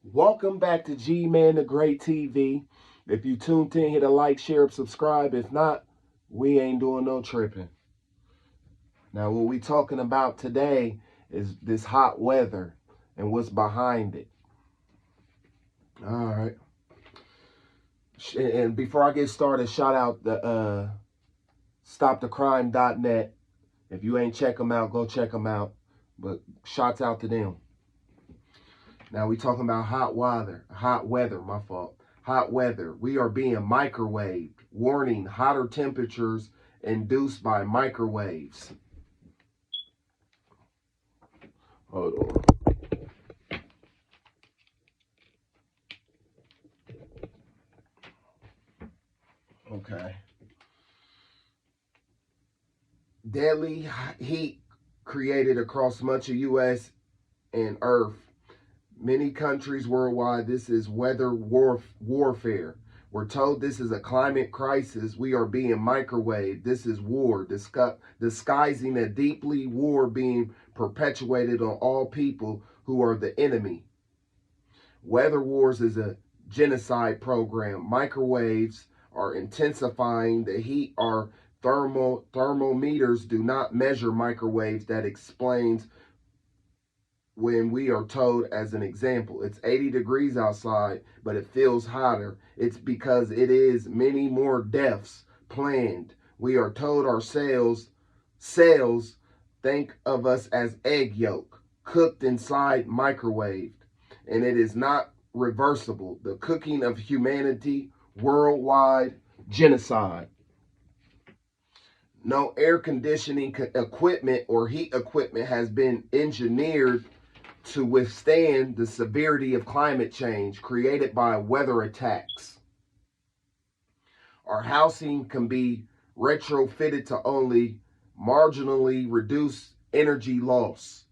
Welcome back to G-Man the Great TV. If you tuned in, hit a like, share, subscribe. If not, we ain't doing no tripping. Now, what we talking about today is this hot weather and what's behind it. All right. And before I get started, shout out the stopthecrime.net. If you ain't check them out, go check them out. But shouts out to them. Now we talking about hot weather, my fault. Hot weather. We are being microwaved. Warning, hotter temperatures induced by microwaves. Hold on. Okay. Deadly heat created across much of U.S. and Earth. Many countries worldwide, this is weather warfare. We're told this is a climate crisis. We are being microwaved. This is war, disguising a deeply war being perpetuated on all people who are the enemy. Weather wars is a genocide program. Microwaves are intensifying the heat. Our thermometers do not measure microwaves. That explains when we are told, as an example, it's 80 degrees outside, but it feels hotter. It's because it is many more deaths planned. We are told our cells think of us as egg yolk, cooked inside microwaved, and it is not reversible. The cooking of humanity, worldwide genocide. No air conditioning equipment or heat equipment has been engineered to withstand the severity of climate change created by weather attacks. Our housing can be retrofitted to only marginally reduce energy loss.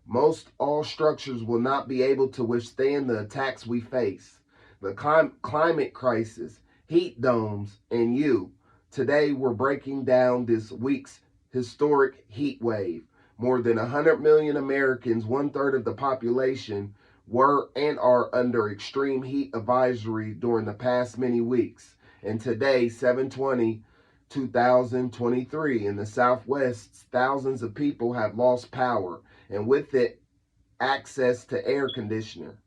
Most all structures will not be able to withstand the attacks we face. The climate crisis, heat domes, and you. Today we're breaking down this week's historic heat wave. More than 100 million Americans, 1/3 of the population, were and are under extreme heat advisory during the past many weeks. And today, 7/20/2023, in the Southwest, thousands of people have lost power, and with it, access to air conditioning,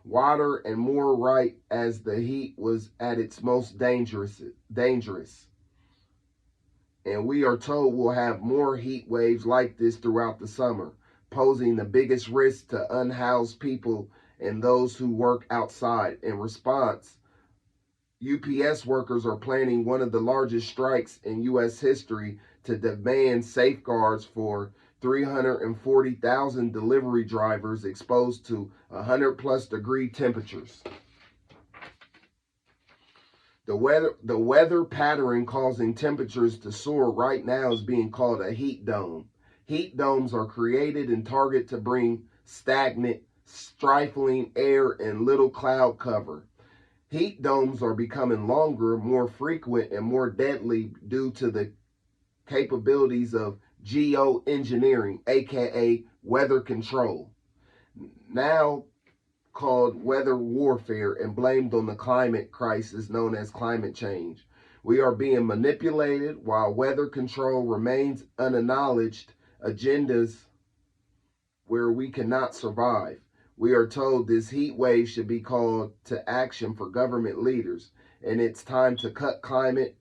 water, and more, right as the heat was at its most dangerous. And we are told we'll have more heat waves like this throughout the summer, posing the biggest risk to unhoused people and those who work outside. In response, UPS workers are planning one of the largest strikes in U.S. history to demand safeguards for 340,000 delivery drivers exposed to 100+ degree temperatures. The weather pattern causing temperatures to soar right now is being called a heat dome. Heat domes are created and target to bring stagnant, stifling air and little cloud cover. Heat domes are becoming longer, more frequent, and more deadly due to the capabilities of geoengineering, aka weather control. Now called weather warfare and blamed on the climate crisis known as climate change. We are being manipulated while weather control remains unacknowledged agendas where we cannot survive. We are told this heat wave should be called to action for government leaders, and it's time to cut climate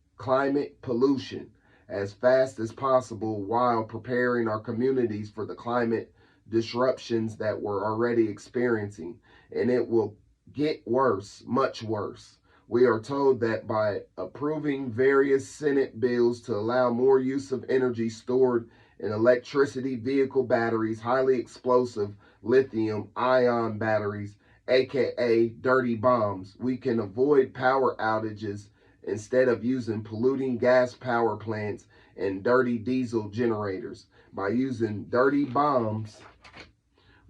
pollution as fast as possible while preparing our communities for the climate disruptions that we're already experiencing, and it will get worse, much worse. We are told that by approving various Senate bills to allow more use of energy stored in electricity vehicle batteries, highly explosive lithium ion batteries, aka dirty bombs, we can avoid power outages instead of using polluting gas power plants and dirty diesel generators. By using dirty bombs,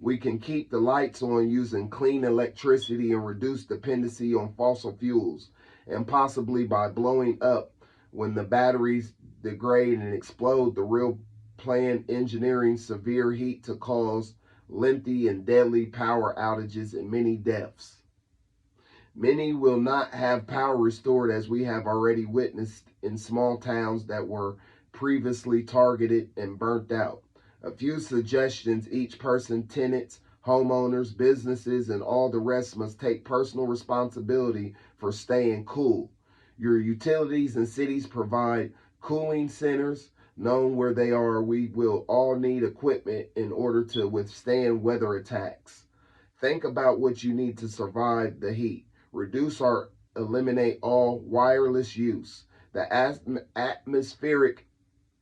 we can keep the lights on using clean electricity and reduce dependency on fossil fuels, and possibly by blowing up when the batteries degrade and explode, the real plan engineering severe heat to cause lengthy and deadly power outages, and many deaths. Many will not have power restored, as we have already witnessed in small towns that were previously targeted and burnt out. A few suggestions: each person, tenants, homeowners, businesses, and all the rest must take personal responsibility for staying cool. Your utilities and cities provide cooling centers. Known where they are, we will all need equipment in order to withstand weather attacks. Think about what you need to survive the heat. Reduce or eliminate all wireless use. The atmospheric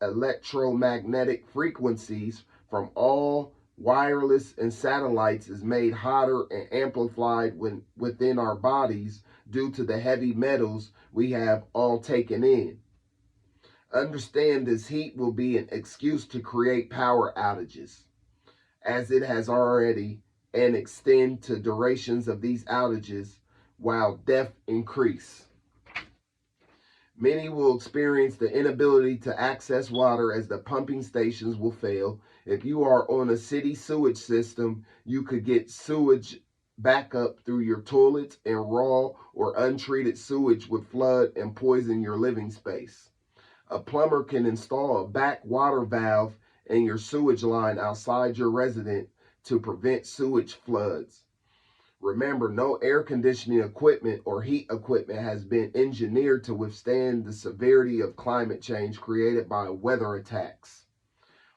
electromagnetic frequencies from all wireless and satellites is made hotter and amplified within our bodies due to the heavy metals we have all taken in. Understand this heat will be an excuse to create power outages, as it has already, and extend to durations of these outages while death increase. Many will experience the inability to access water, as the pumping stations will fail. If you are on a city sewage system, you could get sewage backup through your toilets, and raw or untreated sewage would flood and poison your living space. A plumber can install a back water valve in your sewage line outside your residence to prevent sewage floods. Remember, no air conditioning equipment or heat equipment has been engineered to withstand the severity of climate change created by weather attacks.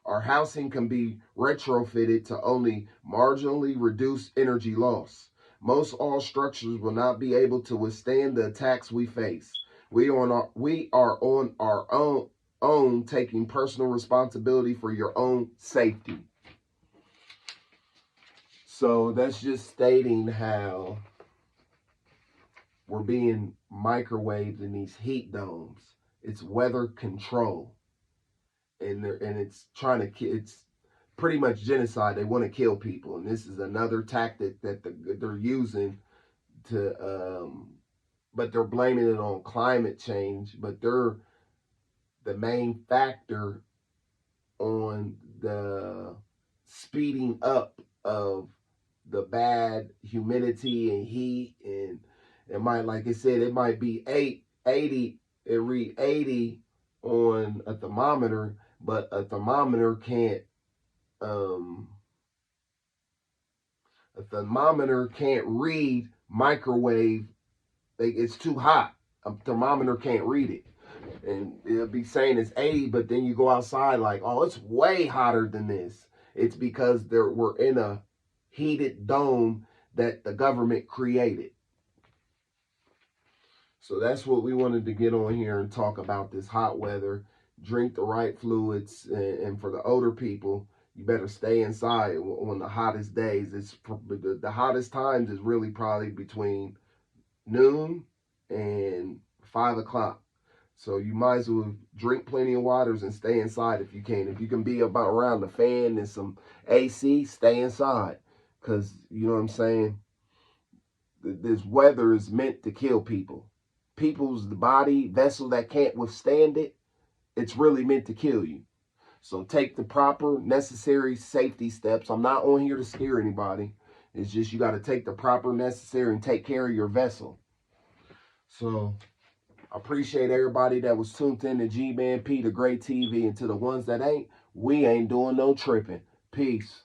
Our housing can be retrofitted to only marginally reduce energy loss. Most all structures will not be able to withstand the attacks we face. We are on our own taking personal responsibility for your own safety. So that's just stating how we're being microwaved in these heat domes. It's weather control, and it's it's pretty much genocide. They want to kill people, and this is another tactic that they're using to. But they're blaming it on climate change. But they're the main factor on the speeding up of the bad humidity and heat. And it might, like I said, it might be 80, it read 80 on a thermometer, but a thermometer can't read microwave. It's too hot. A thermometer can't read it, and it'll be saying it's 80, but then you go outside like, oh, it's way hotter than this. It's because we're in a heated dome that the government created. So that's what we wanted to get on here and talk about, this hot weather. Drink the right fluids, and for the older people, you better stay inside on the hottest days. It's the hottest times is really probably between noon and 5 o'clock. So you might as well drink plenty of waters and stay inside if you can. If you can be about around the fan and some AC, stay inside. Because, you know what I'm saying, this weather is meant to kill people. People's body vessel that can't withstand it, it's really meant to kill you. So take the proper necessary safety steps. I'm not on here to scare anybody. It's just you got to take the proper necessary and take care of your vessel. So I appreciate everybody that was tuned in to G-Man P, the Great TV, and to the ones that ain't, we ain't doing no tripping. Peace.